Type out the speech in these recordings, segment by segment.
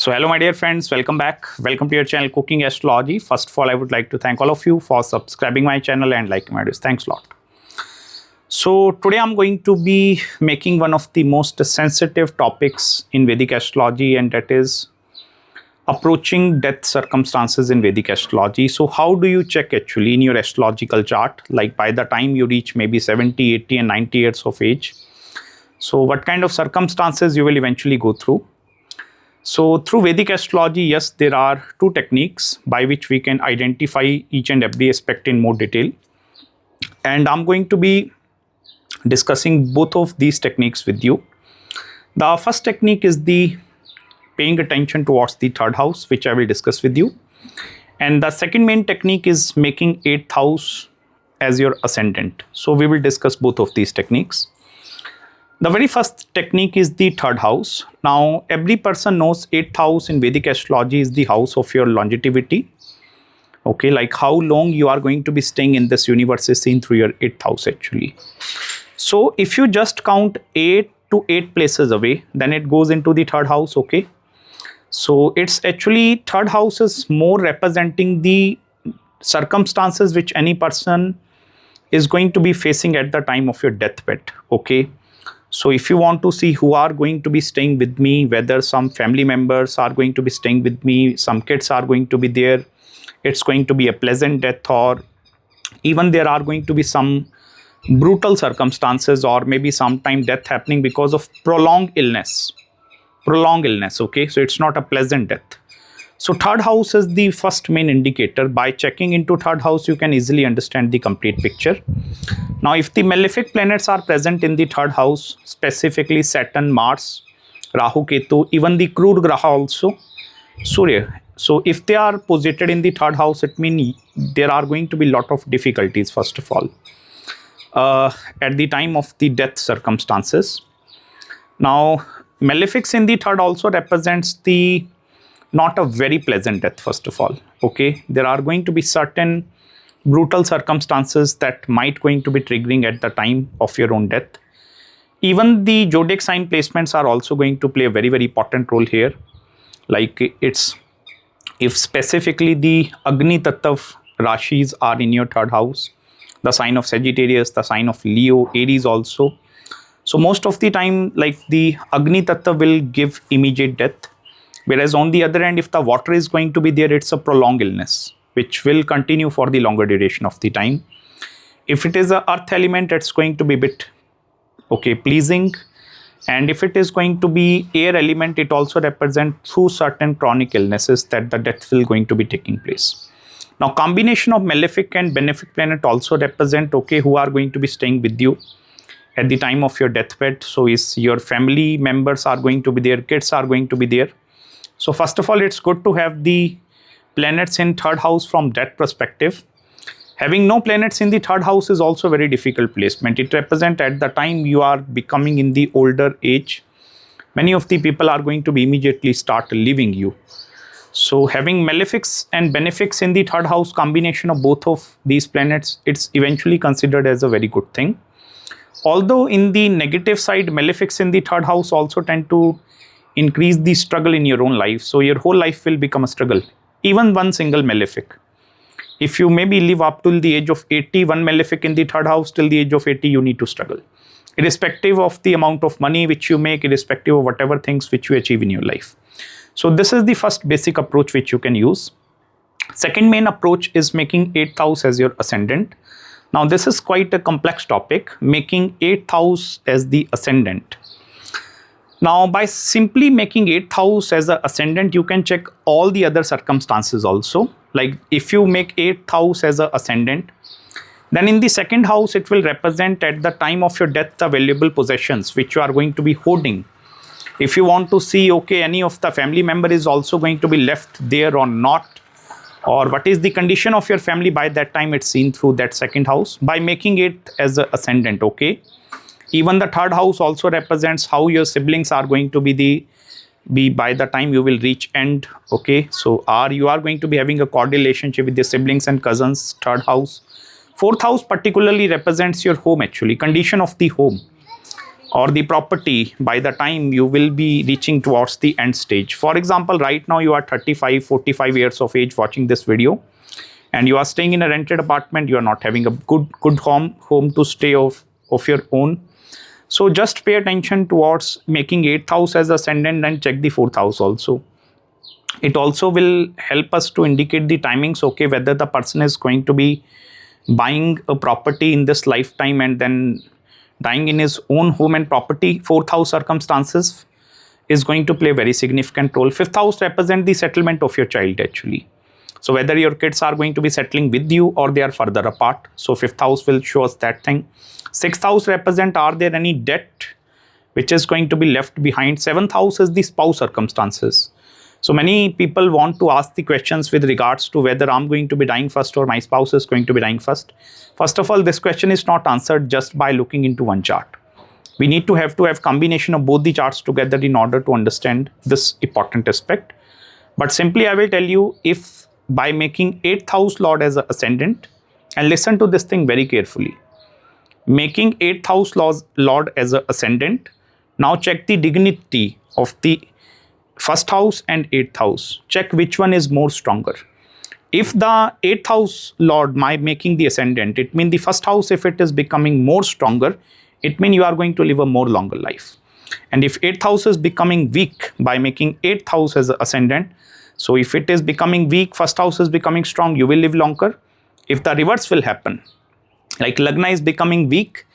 So hello my dear friends, welcome back. Welcome to your channel Cooking Astrology. First of all, I would like to thank all of you for subscribing my channel and liking my videos. Thanks a lot. So today I'm going to be making one of the most sensitive topics in Vedic astrology, and that is approaching death circumstances in Vedic astrology. So how do you check actually in your astrological chart, like by the time you reach maybe 70, 80 and 90 years of age? So what kind of circumstances you will eventually go through? So through Vedic astrology, yes, there are two techniques by which we can identify each and every aspect in more detail. And I'm going to be discussing both of these techniques with you. The first technique is the paying attention towards the third house, which I will discuss with you. And the second main technique is making 8th house as your ascendant. So we will discuss both of these techniques. The very first technique is the third house. Now, every person knows 8th house in Vedic astrology is the house of your longevity. Okay, like how long you are going to be staying in this universe is seen through your 8th house actually. So, if you just count 8 to 8 places away, then it goes into the third house, okay. So, it's actually third house is more representing the circumstances which any person is going to be facing at the time of your deathbed, okay. So if you want to see who are going to be staying with me, whether some family members are going to be staying with me, some kids are going to be there, it's going to be a pleasant death, or even there are going to be some brutal circumstances, or maybe sometime death happening because of prolonged illness, okay. So it's not a pleasant death. So third house is the first main indicator. By checking into third house, you can easily understand the complete picture. Now, if the malefic planets are present in the third house, specifically Saturn, Mars, Rahu, Ketu, even the crude Graha also, Surya. So if they are posited in the third house, it means there are going to be a lot of difficulties, first of all, at the time of the death circumstances. Now, malefics in the third also represents the not a very pleasant death, first of all, okay. There are going to be certain brutal circumstances that might going to be triggering at the time of your own death. Even the zodiac sign placements are also going to play a very, very important role here. Like it's, if specifically the Agni Tattav Rashis are in your third house, the sign of Sagittarius, the sign of Leo, Aries also. So most of the time, like the Agni Tattva will give immediate death. Whereas on the other hand, if the water is going to be there, it's a prolonged illness, which will continue for the longer duration of the time. If it is a earth element, it's going to be a bit, okay, pleasing. And if it is going to be air element, it also represents through certain chronic illnesses that the death will going to be taking place. Now, combination of malefic and benefic planet also represent, okay, who are going to be staying with you at the time of your deathbed. So is your family members are going to be there, kids are going to be there. So first of all, it's good to have the planets in third house from that perspective. Having no planets in the third house is also a very difficult placement. It represents at the time you are becoming in the older age, many of the people are going to be immediately start leaving you. So having malefics and benefics in the third house, combination of both of these planets, it's eventually considered as a very good thing. Although in the negative side, malefics in the third house also tend to increase the struggle in your own life. So your whole life will become a struggle. Even one single malefic. If you maybe live up till the age of 80, one malefic in the third house, till the age of 80, you need to struggle. Irrespective of the amount of money which you make, irrespective of whatever things which you achieve in your life. So this is the first basic approach which you can use. Second main approach is making 8th house as your ascendant. Now this is quite a complex topic, making 8th house as the ascendant. Now, by simply making 8th house as an ascendant, you can check all the other circumstances also. Like if you make 8th house as an ascendant, then in the second house, it will represent at the time of your death the valuable possessions which you are going to be holding. If you want to see, okay, any of the family member is also going to be left there or not, or what is the condition of your family by that time, it's seen through that second house by making it as an ascendant, okay. Even the third house also represents how your siblings are going to be by the time you will reach end, okay. So you are going to be having a cordial relationship with your siblings and cousins, third house. Fourth house particularly represents your home actually, condition of the home. or the property by the time you will be reaching towards the end stage. For example, right now you are 35, 45 years of age watching this video, and you are staying in a rented apartment. You are not having a good home to stay of your own. So just pay attention towards making 8th house as ascendant and check the 4th house also. It also will help us to indicate the timings, okay, whether the person is going to be buying a property in this lifetime and then dying in his own home and property. 4th house circumstances is going to play a very significant role. 5th house represent the settlement of your child actually. So whether your kids are going to be settling with you or they are further apart. So 5th house will show us that thing. 6th house represent, are there any debt which is going to be left behind. 7th house is the spouse circumstances. So many people want to ask the questions with regards to whether I'm going to be dying first or my spouse is going to be dying first. First of all, this question is not answered just by looking into one chart. We need to have combination of both the charts together in order to understand this important aspect. But simply I will tell you, if by making 8th house lord as an ascendant, and listen to this thing very carefully, making 8th house lord as an ascendant, now check the dignity of the 1st house and 8th house. Check which one is more stronger. If the 8th house lord by making the ascendant, it means the 1st house, if it is becoming more stronger, it means you are going to live a more longer life. And if 8th house is becoming weak by making 8th house as an ascendant, so if it is becoming weak, 1st house is becoming strong, you will live longer. If the reverse will happen, like Lagna is becoming weak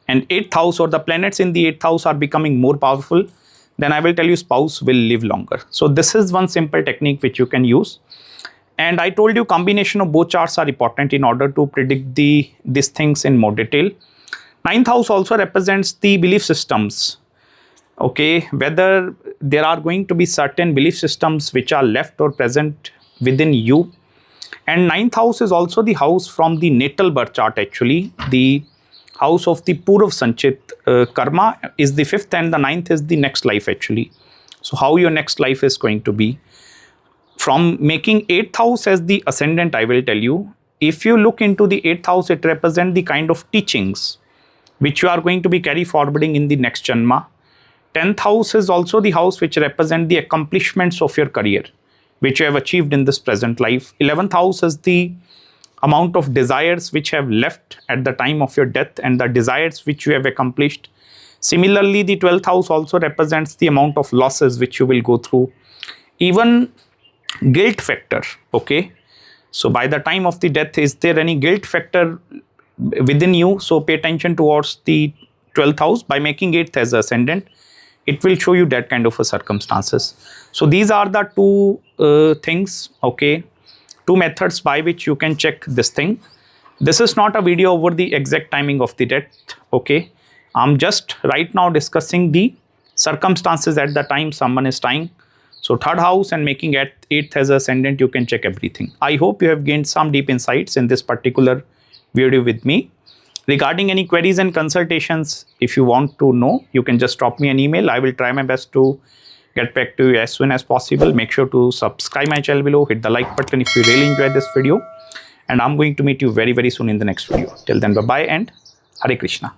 and 8th house or the planets in the 8th house are becoming more powerful, then I will tell you spouse will live longer. So this is one simple technique which you can use. And I told you combination of both charts are important in order to predict these things in more detail. 9th house also represents the belief systems. Okay, whether there are going to be certain belief systems which are left or present within you. And 9th house is also the house from the natal birth chart actually. The house of the Purv Sanchit karma is the 5th and the 9th is the next life actually. So how your next life is going to be. From making 8th house as the ascendant, I will tell you, if you look into the 8th house, it represents the kind of teachings which you are going to be carry forwarding in the next janma. 10th house is also the house which represents the accomplishments of your career, which you have achieved in this present life. 11th house is the amount of desires which have left at the time of your death and the desires which you have accomplished. Similarly, the 12th house also represents the amount of losses which you will go through. Even guilt factor, okay. So by the time of the death, is there any guilt factor within you? So pay attention towards the 12th house. By making 8th as ascendant, it will show you that kind of a circumstances. So these are the two things, okay. Two methods by which you can check this thing. This is not a video over the exact timing of the death, okay. I'm just right now discussing the circumstances at the time someone is dying. So 3rd house and making 8th as ascendant, you can check everything. I hope you have gained some deep insights in this particular video with me. Regarding any queries and consultations, if you want to know, you can just drop me an email. I will try my best to get back to you as soon as possible. Make sure to subscribe my channel below, hit the like button if you really enjoyed this video. And I'm going to meet you very, very soon in the next video. Till then, bye-bye and Hare Krishna.